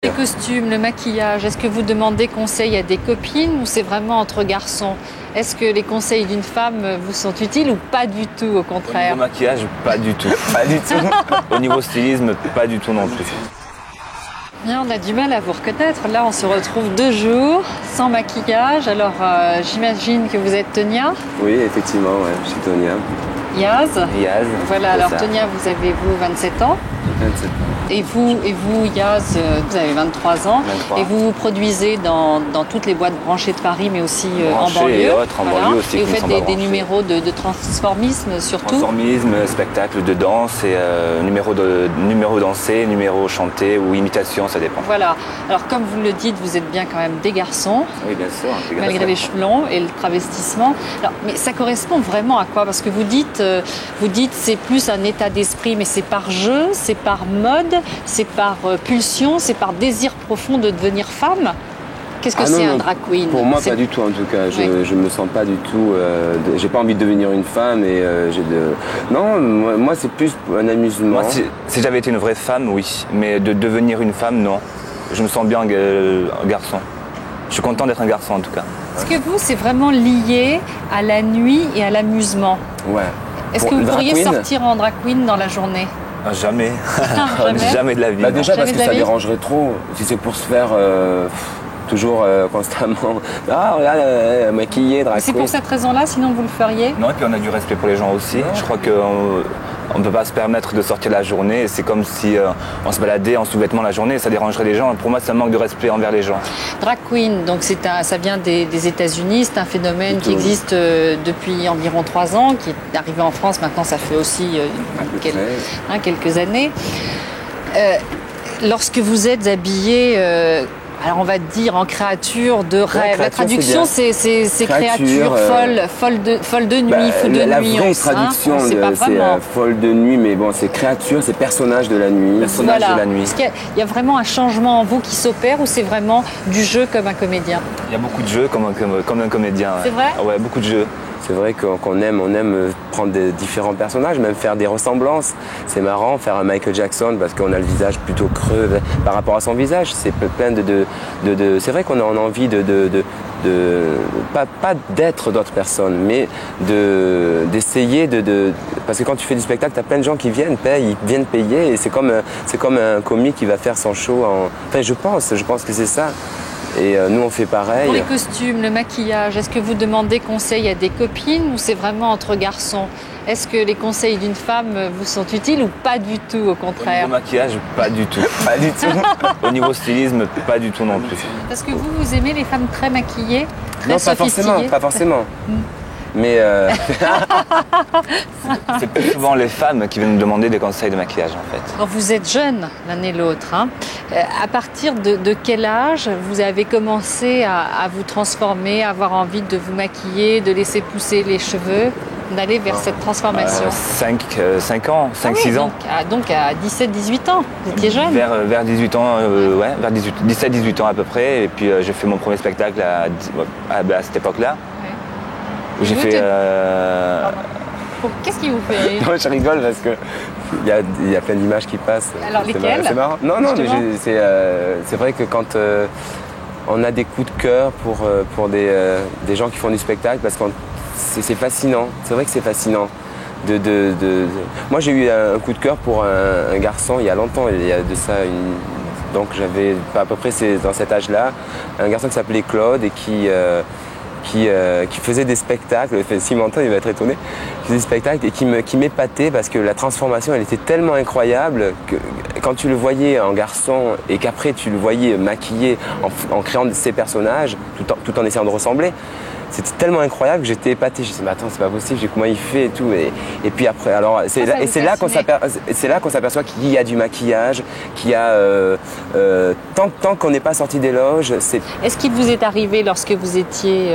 Les costumes, le maquillage, est-ce que vous demandez conseil à des copines ou c'est vraiment entre garçons? Est-ce que les conseils d'une femme vous sont utiles ou pas du tout, au contraire? Au niveau maquillage, pas du tout. Pas du tout. Au niveau stylisme, pas du tout non plus. Bien, on a du mal à vous reconnaître. Là, on se retrouve 2 jours sans maquillage. Alors, j'imagine que vous êtes Tonia. Oui, effectivement, ouais, je suis Tonia. Yaz. Yaz. Voilà, alors Tonia, vous avez 27 ans. 27 ans. Et vous, Yaz, vous avez 23 ans. 23. Et vous vous produisez dans toutes les boîtes branchées de Paris, mais aussi en Branchées banlieue. et autres, en banlieue aussi, Et vous qui ne faites sont pas des branchées. numéros de transformisme surtout. Transformisme, spectacle de danse et numéro dansé, numéro chanté ou imitation, ça dépend. Voilà. Alors, comme vous le dites, vous êtes bien quand même des garçons. Oui, bien sûr. Malgré les cheveux longs et le travestissement. Alors, mais ça correspond vraiment à quoi? Parce que vous dites c'est plus un état d'esprit, mais c'est par jeu, c'est par mode, c'est par pulsion, c'est par désir profond de devenir femme. Qu'est-ce que c'est un drag queen? Pour moi, pas du tout en tout cas. Je me sens pas du tout. J'ai pas envie de devenir une femme et Non, moi c'est plus un amusement. Moi, si j'avais été une vraie femme, oui. Mais de devenir une femme, non. Je me sens bien un garçon. Je suis content d'être un garçon en tout cas. Est-ce que vous, c'est vraiment lié à la nuit et à l'amusement? Ouais. Est-ce que vous pourriez sortir en drag queen dans la journée? Jamais. Jamais. Jamais de la vie. Bah non. déjà parce Jamais que de la ça vie. dérangerait trop. Si c'est pour se faire toujours constamment. Ah regarde, maquillée, drag C'est queen. pour cette raison-là, sinon vous le feriez? Non, et puis on a du respect pour les gens aussi. Je crois qu'on ne peut pas se permettre de sortir la journée. C'est comme si on se baladait en sous-vêtements la journée. Ça dérangerait les gens. Pour moi, c'est un manque de respect envers les gens. Drag queen, donc ça vient des États-Unis. C'est un phénomène qui existe depuis environ 3 ans, qui est arrivé en France. Maintenant, ça fait aussi quelques années. Lorsque vous êtes habillé, alors on va dire en créature de rêve. La traduction, c'est créature folle de nuit, fou de la nuit. vraie traduction, c'est pas c'est vraiment. folle de nuit, mais bon, c'est créature, c'est personnage de la nuit. Personnage de la nuit. Est-ce qu'il y a vraiment un changement en vous qui s'opère ou c'est vraiment du jeu comme un comédien? Il y a beaucoup de jeux comme un comédien. Ouais. C'est vrai? Ouais, beaucoup de jeux. C'est vrai qu'on aime prendre des différents personnages, même faire des ressemblances. C'est marrant, faire un Michael Jackson parce qu'on a le visage plutôt creux par rapport à son visage. C'est plein c'est vrai qu'on a envie pas d'être d'autres personnes, mais d'essayer parce que quand tu fais du spectacle, tu as plein de gens qui viennent payer et c'est comme un comique qui va faire son show Enfin, je pense que c'est ça. Et nous, on fait pareil. Pour les costumes, le maquillage, est-ce que vous demandez conseil à des copines ou c'est vraiment entre garçons? Est-ce que les conseils d'une femme vous sont utiles ou pas du tout, au Au contraire? niveau maquillage, pas du tout. Pas du tout. Au niveau stylisme, pas du tout non plus. Parce que vous aimez les femmes très maquillées, très Non, sophistiquées? pas forcément. Mais C'est plus souvent les femmes qui viennent nous demander des conseils de maquillage en fait. Alors, vous êtes jeunes l'un et l'autre. Hein. À partir de quel âge vous avez commencé à vous transformer, à avoir envie de vous maquiller, de laisser pousser les cheveux, d'aller vers cette transformation? 5 ans, 5-6 ans. Donc à 17-18 ans, vous étiez jeune? Vers 18 ans, vers 17-18 ans à peu près. Et puis j'ai fait mon premier spectacle à cette époque-là. Où j'ai fait... Qu'est-ce qui vous fait rire? non, je rigole parce que il y a plein d'images qui passent. Alors lesquelles? C'est marrant. Non, mais c'est vrai que quand on a des coups de cœur pour des gens qui font du spectacle, parce que c'est fascinant. C'est vrai que c'est fascinant. Moi, j'ai eu un coup de cœur pour un garçon il y a longtemps. Il y a de ça donc j'avais à peu près dans cet âge-là, un garçon qui s'appelait Claude et qui faisait des spectacles, s'il m'entend il va être étonné, qui faisait des spectacles et qui m'épatait parce que la transformation elle était tellement incroyable que quand tu le voyais en garçon et qu'après tu le voyais maquillé en créant ses personnages tout en essayant de ressembler, c'était tellement incroyable que j'étais épaté. Je me suis dit, mais attends, c'est pas possible, comment il fait et tout. Et puis après, alors, c'est là qu'on s'aperçoit qu'il y a du maquillage, qu'il y a. Tant qu'on n'est pas sorti des loges, c'est. Est-ce qu'il vous est arrivé lorsque vous étiez,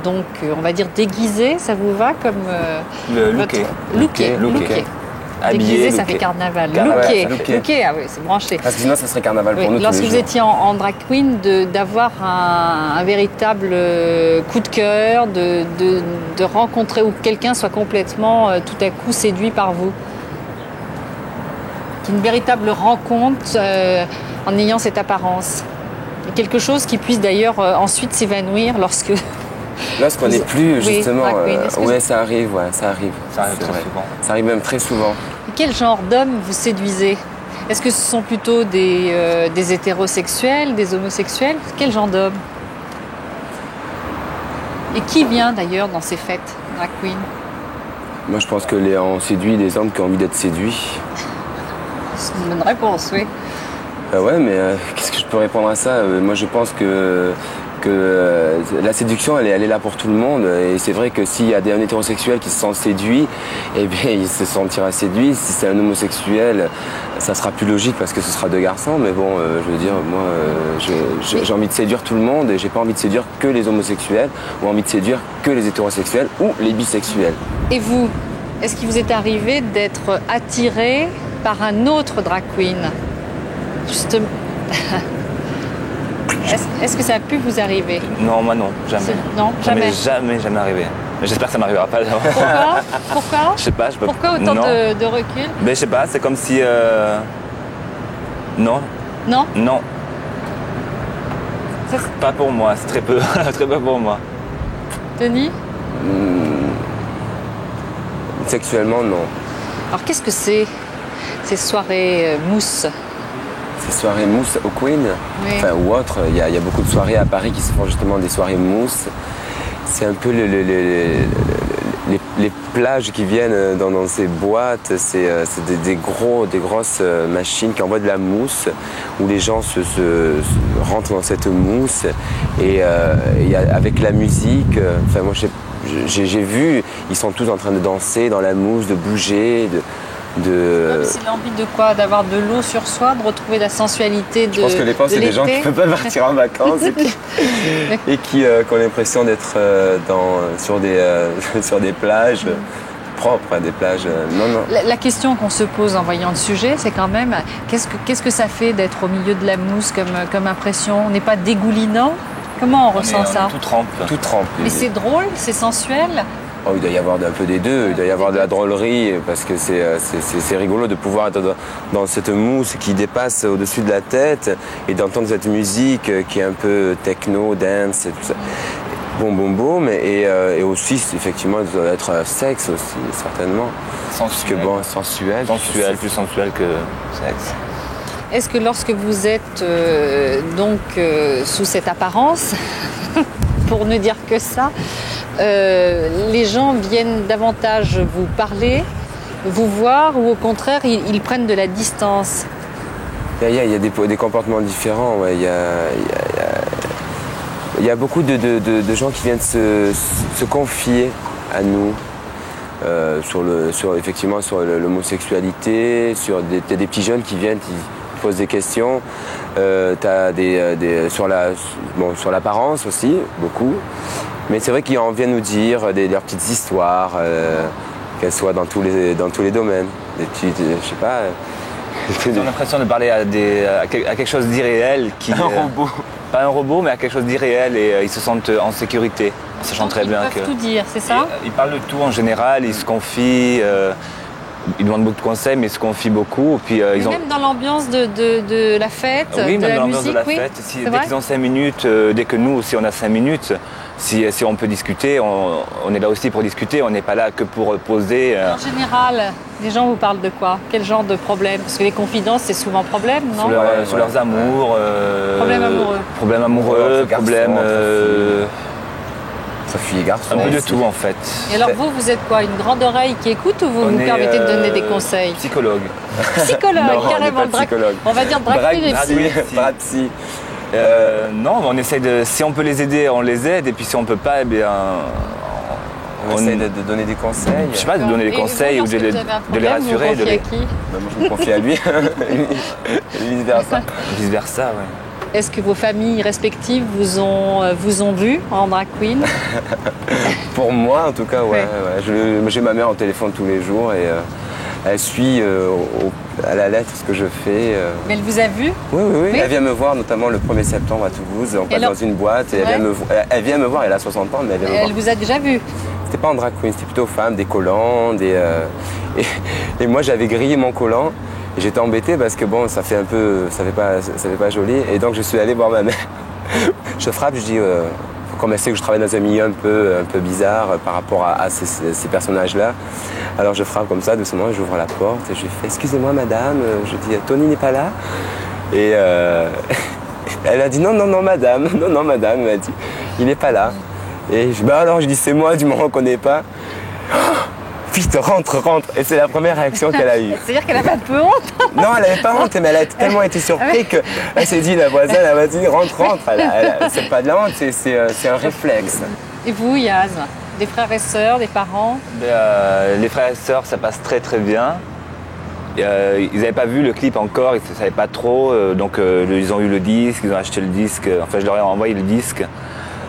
donc, on va dire déguisé, ça vous va comme. Looké. Déguisé, ça fait carnaval. Looké, ah oui, c'est branché. Parce que sinon, ça serait carnaval pour nous. Lorsque vous étiez en drag queen, d'avoir un véritable coup de cœur, de rencontrer ou que quelqu'un soit complètement tout à coup séduit par vous. une véritable rencontre en ayant cette apparence. Et quelque chose qui puisse d'ailleurs ensuite s'évanouir lorsque... Lorsqu'on n'est plus, justement, oui, ça arrive, ça arrive. Ça arrive très souvent. Ça arrive même très souvent. Quel genre d'homme vous séduisez? Est-ce que ce sont plutôt des hétérosexuels, des homosexuels? Quel genre d'homme? Et qui vient d'ailleurs dans ces fêtes, drag queen? Moi, je pense qu'on séduit des hommes qui ont envie d'être séduits. C'est une bonne réponse, oui. Ouais, mais qu'est-ce que je peux répondre à ça? Moi, je pense que la séduction, elle est là pour tout le monde. Et c'est vrai que s'il y a un hétérosexuel qui se sent séduit, eh bien, il se sentira séduit. Si c'est un homosexuel, ça sera plus logique parce que ce sera deux garçons. Mais bon, je veux dire, moi, j'ai envie de séduire tout le monde et j'ai pas envie de séduire que les homosexuels ou envie de séduire que les hétérosexuels ou les bisexuels. Et vous, est-ce qu'il vous est arrivé d'être attiré par un autre drag queen? Justement. Est-ce que ça a pu vous arriver? Non, moi non, jamais. Non, jamais. Jamais arrivé. Mais j'espère que ça m'arrivera pas. Pourquoi? Je sais pas, je peux... Pourquoi autant de recul? Mais je sais pas, c'est comme si... Non. Non? Non. Pas pour moi, c'est très peu. Très peu pour moi. Denis? Sexuellement, non. Alors qu'est-ce que c'est, ces soirées mousse? Ces soirées mousse au Queen, oui. Enfin, ou autres, il y a beaucoup de soirées à Paris qui se font justement des soirées mousse. C'est un peu les plages qui viennent dans ces boîtes, c'est des grosses machines qui envoient de la mousse, où les gens se rentrent dans cette mousse, et avec la musique, enfin moi j'ai vu, ils sont tous en train de danser dans la mousse, de bouger, C'est l'envie de quoi? D'avoir de l'eau sur soi, de retrouver la sensualité de Je pense que les c'est des gens qui ne peuvent pas partir en vacances et qui ont l'impression d'être sur des plages propres, des plages... Non. La question qu'on se pose en voyant le sujet, c'est quand même qu'est-ce que ça fait d'être au milieu de la mousse comme impression? On n'est pas dégoulinant? Comment on ressent ça? Tout trempe. Mais c'est drôle, c'est sensuel? Oh, il doit y avoir un peu des deux, il doit y avoir de la drôlerie parce que c'est rigolo de pouvoir être dans cette mousse qui dépasse au-dessus de la tête et d'entendre cette musique qui est un peu techno, dance et tout ça. Boum, et aussi effectivement il doit être sexe aussi, certainement. Sensuel. Sensuel. Plus sensuel que sexe. Est-ce que lorsque vous êtes sous cette apparence, pour ne dire que ça, les gens viennent davantage vous parler, vous voir, ou au contraire, ils prennent de la distance? Il y a des comportements différents. Ouais. Il y a beaucoup de gens qui viennent se confier à nous sur l'homosexualité, t'as des petits jeunes qui viennent, qui posent des questions. T'as sur l'apparence aussi, beaucoup. Mais c'est vrai qu'ils viennent nous dire leurs petites histoires, qu'elles soient dans tous les domaines. Des petites, je sais pas. Ils ont l'impression de parler à quelque chose d'irréel. Un robot. Pas un robot, mais à quelque chose d'irréel, et ils se sentent en sécurité, en sachant très bien que... Ils peuvent tout dire, c'est ça? Ils parlent de tout en général, ils se confient, ils demandent beaucoup de conseils, mais ils se confient beaucoup. Puis, même dans l'ambiance de la fête, oui, de même la dans l'ambiance musique, de la oui. fête. Dès qu'ils ont 5 minutes, dès que nous aussi on a 5 minutes, si on peut discuter, on est là aussi pour discuter, on n'est pas là que pour poser. En général, les gens vous parlent de quoi? Quel genre de problème? Parce que les confidences, c'est souvent problème, non? Sur leurs amours. Problèmes amoureux. Problèmes amoureux, problèmes... Filles et garçons. Un peu de aussi. tout en fait. Et alors vous êtes quoi? Une grande oreille qui écoute, ou vous vous permettez de donner des conseils? Psychologue. Psychologue, Non, carrément. on n'est pas psychologue. On va dire drag queen et psy. Psy. Non, on essaye de... Si on peut les aider, on les aide. Et puis si on peut pas, eh bien... On essaye de donner des conseils. Je sais pas, de donner des conseils ou de les rassurer. Vous qui? Moi, je me confie à lui. Et vice-versa. Vice-versa, oui. Est-ce que vos familles respectives vous ont vu en drag queen? Pour moi, en tout cas, ouais. J'ai ma mère au téléphone tous les jours et elle suit à la lettre ce que je fais. Mais elle vous a vu? Oui. Elle vient me voir, notamment le 1er septembre à Toulouse. On passe dans une boîte et elle vient me voir. Elle a 60 ans, mais elle vient me voir. Elle vous a déjà vu? C'était pas en drag queen, c'était plutôt femme, des collants, et moi j'avais grillé mon collant. Et j'étais embêté parce que bon, ça fait pas joli. Et donc je suis allé voir ma mère. Je frappe, je dis, comme elle sait que je travaille dans un milieu un peu bizarre par rapport à ces personnages-là. Alors je frappe comme ça, doucement, j'ouvre la porte et je lui fais « Excusez-moi madame », je dis « Tony n'est pas là ?» Et elle a dit « Non, madame, elle m'a dit « Il n'est pas là ». Et je dis « Bah alors », je dis « C'est moi, tu ne me reconnais pas ?» Vite, rentre. Et c'est la première réaction qu'elle a eue. C'est-à-dire qu'elle avait un peu honte. Non, elle n'avait pas honte, mais elle a tellement été surprise qu'elle s'est dit, la voisine, elle m'a dit, rentre. C'est pas de la honte, c'est un réflexe. Et vous, Yaz, des frères et sœurs, des parents? Les frères et sœurs, ça passe très très bien. Ils n'avaient pas vu le clip encore, ils ne savaient pas trop. Donc ils ont eu le disque, ils ont acheté le disque. Enfin, je leur ai envoyé le disque.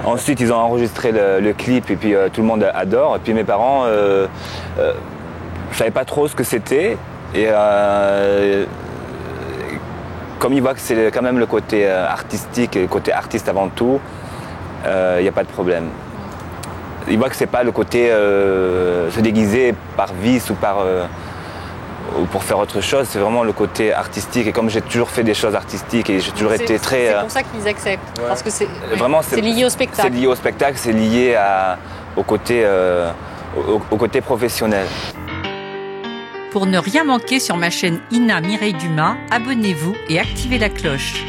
Ensuite, ils ont enregistré le clip et puis tout le monde adore. Et puis mes parents, je ne savais pas trop ce que c'était. Et comme ils voient que c'est quand même le côté artistique et le côté artiste avant tout, il n'y a pas de problème. Ils voient que c'est pas le côté se déguiser par vice ou ou pour faire autre chose, c'est vraiment le côté artistique. Et comme j'ai toujours fait des choses artistiques et j'ai toujours été très... C'est pour ça qu'ils acceptent, ouais. parce que c'est lié au spectacle. C'est lié au spectacle, c'est lié au côté professionnel. Pour ne rien manquer sur ma chaîne Ina Mireille Dumas, abonnez-vous et activez la cloche.